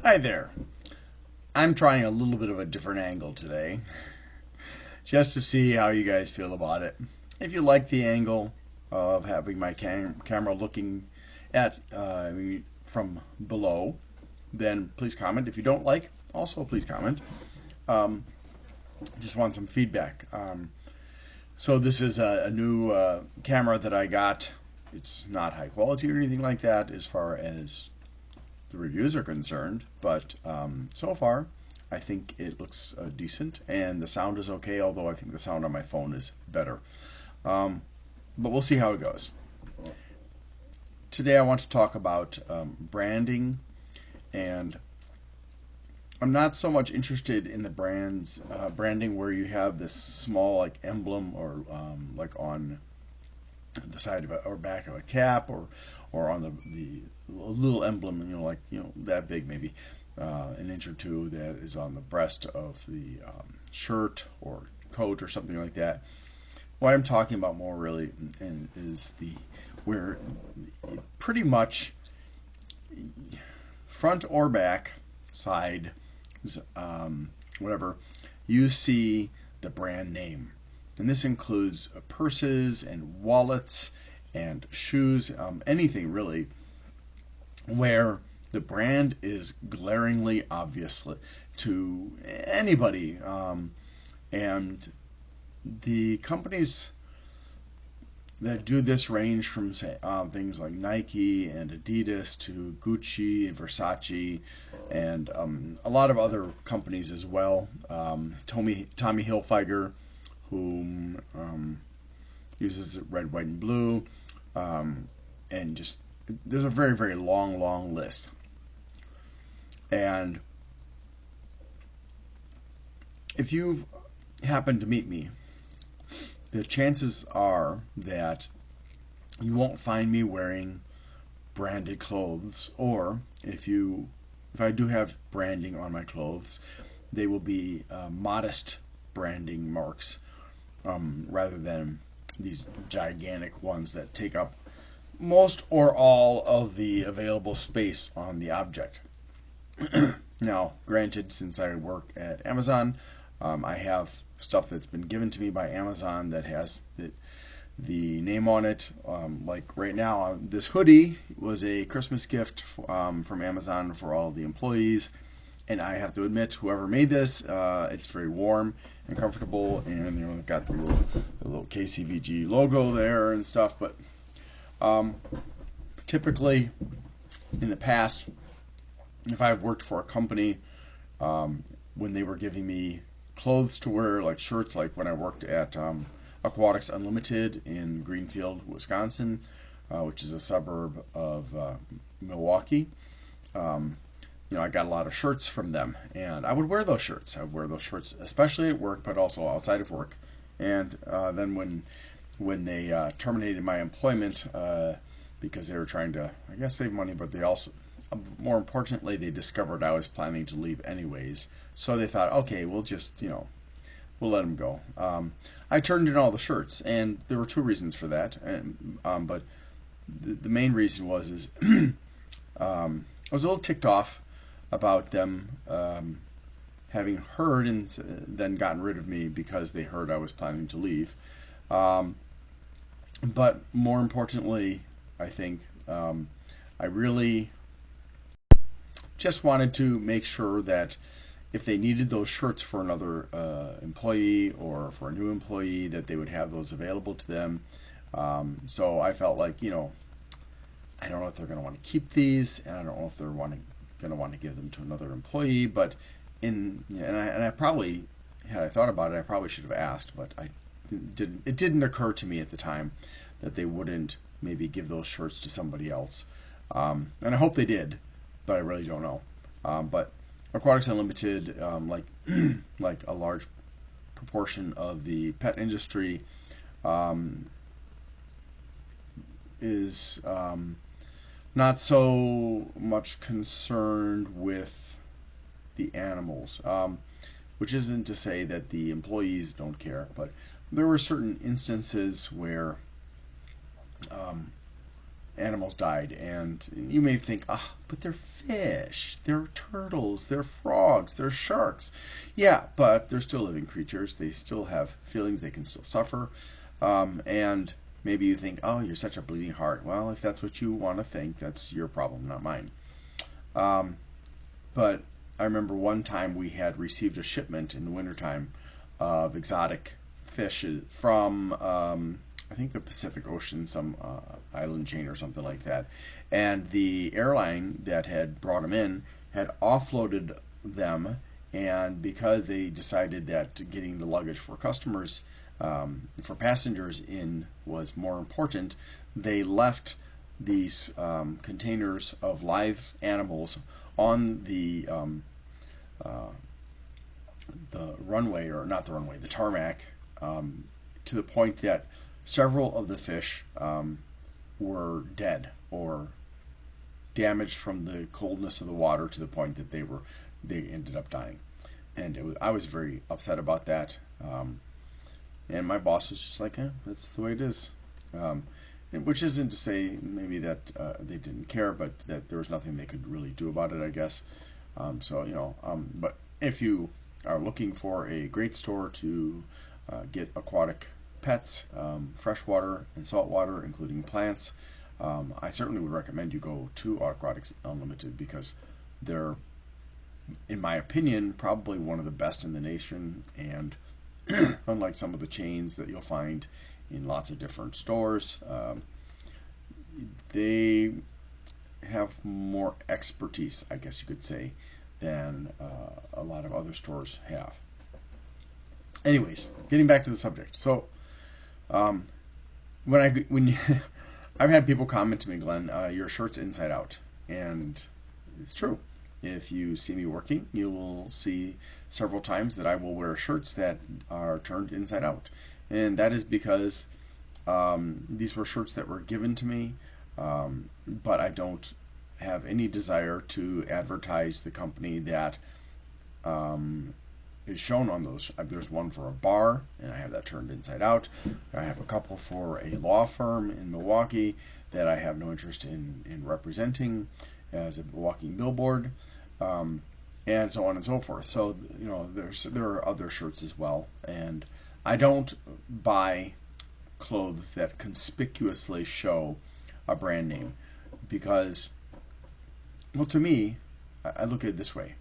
Hi there. I'm trying a little bit of a different angle today, just to see how you guys feel about it. If you like the angle of having my camera looking at from below, then please comment. If you don't like, also please comment. Um, just want some feedback. So this is a new camera that I got. It's not high quality or anything like that as far as the reviews are concerned, but so far I think it looks decent, and the sound is okay, although I think the sound on my phone is better. But we'll see how it goes. Today I want to talk about branding, and I'm not so much interested in the branding where you have this small like emblem or like on the side of or back of a cap or on the little emblem, like that big, maybe an inch or two, that is on the breast of the shirt or coat or something like that. What I'm talking about more really is the where pretty much front or back side, whatever, you see the brand name. And this includes purses and wallets and shoes, anything really, where the brand is glaringly obvious to anybody. And the companies that do this range from things like Nike and Adidas to Gucci and Versace and a lot of other companies as well. Tommy Hilfiger, who uses red, white, and blue, and just there's a very, very long list. And if you happen to meet me, the chances are that you won't find me wearing branded clothes, or if I do have branding on my clothes, they will be modest branding marks, rather than these gigantic ones that take up most or all of the available space on the object. Now, granted, since I work at Amazon, I have stuff that's been given to me by Amazon that has the name on it. Like right now, this hoodie was a Christmas gift from Amazon for all the employees. And I have to admit, whoever made this, it's very warm and comfortable, and got the little KCVG logo there and stuff. But typically, in the past, if I've worked for a company, when they were giving me clothes to wear, like shirts, like when I worked at Aquatics Unlimited in Greenfield, Wisconsin, which is a suburb of Milwaukee. I got a lot of shirts from them, and I would wear those shirts. I would wear those shirts, especially at work, but also outside of work. And then when they terminated my employment because they were trying to, I guess, save money, but they also, more importantly, they discovered I was planning to leave anyways. So they thought, okay, we'll just, we'll let them go. I turned in all the shirts, and there were two reasons for that. And but the main reason was I was a little ticked off about them having heard and then gotten rid of me because they heard I was planning to leave. But more importantly, I think I really just wanted to make sure that if they needed those shirts for another employee or for a new employee, that they would have those available to them. So I felt like, I don't know if they're going to want to keep these, and I don't know if they're going to want to give them to another employee. But I probably, had I thought about it, I probably should have asked, but I didn't. It didn't occur to me at the time that they wouldn't maybe give those shirts to somebody else. And I hope they did, but I really don't know. But Aquatics Unlimited, like like a large proportion of the pet industry, is not so much concerned with the animals, which isn't to say that the employees don't care, but there were certain instances where animals died, and you may think, ah, but they're fish, they're turtles, they're frogs, they're sharks. Yeah, but they're still living creatures. They still have feelings. They can still suffer. And maybe you think, oh, you're such a bleeding heart. Well, if that's what you want to think, that's your problem, not mine. But I remember one time we had received a shipment in the wintertime of exotic fish from I think the Pacific Ocean, some island chain or something like that. And the airline that had brought them in had offloaded them, and because they decided that getting the luggage for customers, for passengers in was more important, they left these containers of live animals on the runway, or not the runway, the tarmac, to the point that several of the fish were dead or damaged from the coldness of the water to the point that they ended up dying. And I was very upset about that. And my boss was just like, that's the way it is. Which isn't to say maybe that they didn't care, but that there was nothing they could really do about it, I guess. But if you are looking for a great store to get aquatic pets, freshwater and saltwater, including plants, I certainly would recommend you go to Aquatics Unlimited, because they're, in my opinion, probably one of the best in the nation. And unlike some of the chains that you'll find in lots of different stores, they have more expertise, I guess you could say, than a lot of other stores have. Anyways, getting back to the subject. So, when I've had people comment to me, Glenn, your shirt's inside out, and it's true. If you see me working, you will see several times that I will wear shirts that are turned inside out, and that is because these were shirts that were given to me, but I don't have any desire to advertise the company that is shown on those. There's one for a bar, and I have that turned inside out. I have a couple for a law firm in Milwaukee that I have no interest in representing as a walking billboard, and so on and so forth. So there are other shirts as well, and I don't buy clothes that conspicuously show a brand name, because, well, to me, I look at it this way: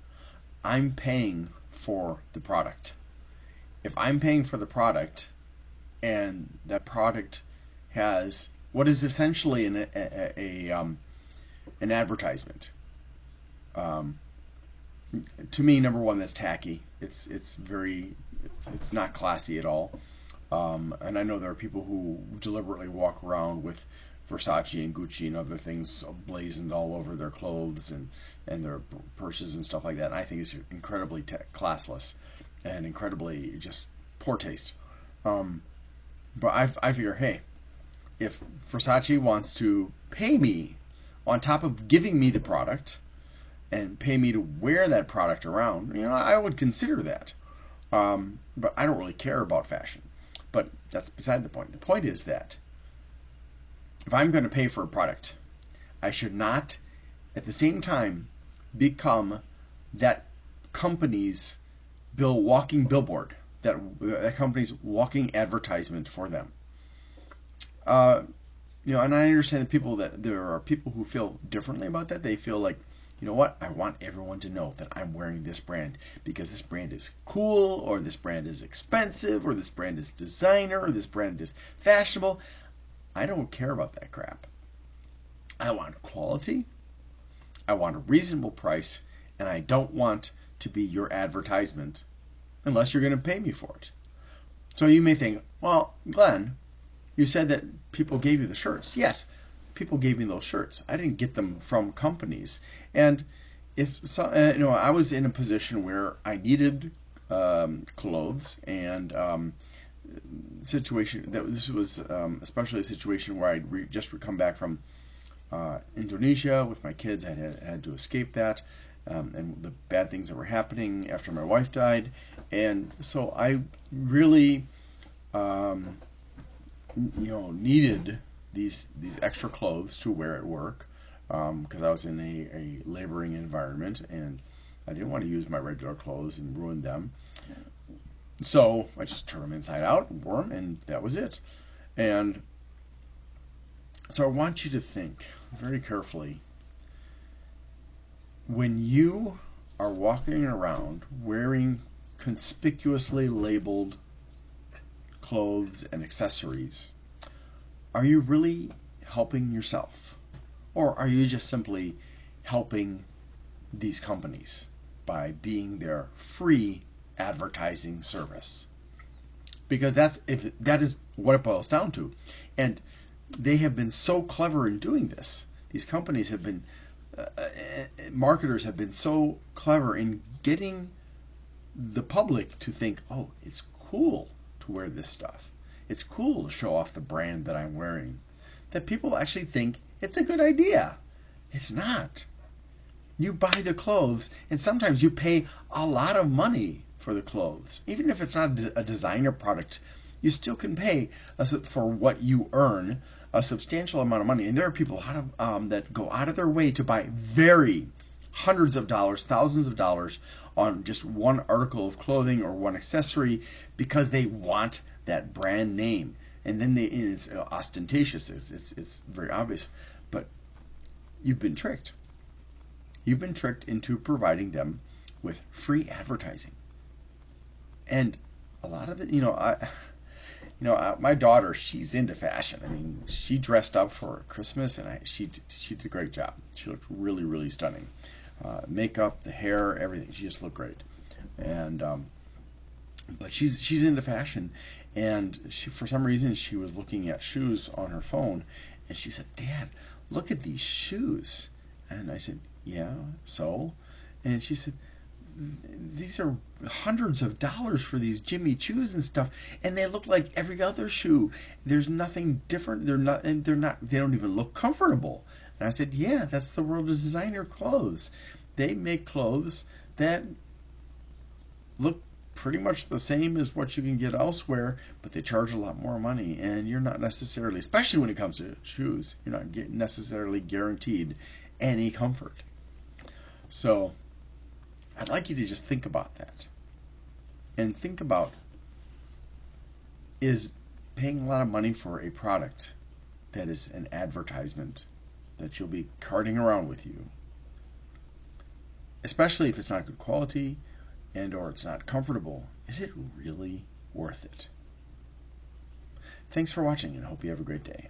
I'm paying for the product. If I'm paying for the product, and that product has what is essentially an advertisement, to me, number one, that's tacky. It's not classy at all. And I know there are people who deliberately walk around with Versace and Gucci and other things blazoned all over their clothes and their purses and stuff like that. And I think it's incredibly classless and incredibly just poor taste. But I figure, hey, if Versace wants to pay me on top of giving me the product and pay me to wear that product around, I would consider that. But I don't really care about fashion. But that's beside the point. The point is that if I'm going to pay for a product, I should not, at the same time, become that company's walking billboard, that company's walking advertisement for them. And I understand that there are people who feel differently about that. They feel like, you know what, I want everyone to know that I'm wearing this brand because this brand is cool, or this brand is expensive, or this brand is designer, or this brand is fashionable. I don't care about that crap. I want quality, I want a reasonable price, and I don't want to be your advertisement unless you're going to pay me for it. So you may think, well, Glenn, you said that people gave you the shirts. Yes, people gave me those shirts. I didn't get them from companies. And if I was in a position where I needed clothes, and this was especially a situation where I'd just come back from Indonesia with my kids. I had to escape that, and the bad things that were happening after my wife died, and so I really needed these extra clothes to wear at work because I was in a laboring environment and I didn't want to use my regular clothes and ruin them. So I just turned them inside out, wore them, and that was it. And so I want you to think very carefully. When you are walking around wearing conspicuously labeled clothes and accessories, are you really helping yourself? Or are you just simply helping these companies by being their free advertising service? Because that is what it boils down to. And they have been so clever in doing this. These companies have been, marketers have been so clever in getting the public to think, oh, it's cool to wear this stuff. It's cool to show off the brand that I'm wearing. That people actually think it's a good idea. It's not. You buy the clothes, and sometimes you pay a lot of money for the clothes. Even if it's not a designer product, you still can pay for what you earn a substantial amount of money. And there are people that go out of their way to buy hundreds of dollars, thousands of dollars on just one article of clothing or one accessory because they want that brand name. And then it's ostentatious. It's very obvious. But you've been tricked. You've been tricked into providing them with free advertising. And a lot of it, my daughter, she's into fashion. I mean, she dressed up for Christmas, and she did a great job. She looked really, really stunning. Makeup, the hair, everything. She just looked great. And but she's into fashion, and for some reason she was looking at shoes on her phone, and she said, "Dad, look at these shoes." And I said, "Yeah, so?" And she said, "These are hundreds of dollars for these Jimmy Choos and stuff, and they look like every other shoe. There's nothing different. They don't even look comfortable." And I said, "Yeah, that's the world of designer clothes. They make clothes that look pretty much the same as what you can get elsewhere, but they charge a lot more money, and you're not necessarily, especially when it comes to shoes, you're not necessarily guaranteed any comfort." So I'd like you to just think about that. And think about, is paying a lot of money for a product that is an advertisement that you'll be carting around with you, especially if it's not good quality and or it's not comfortable, is it really worth it? Thanks for watching, and I hope you have a great day.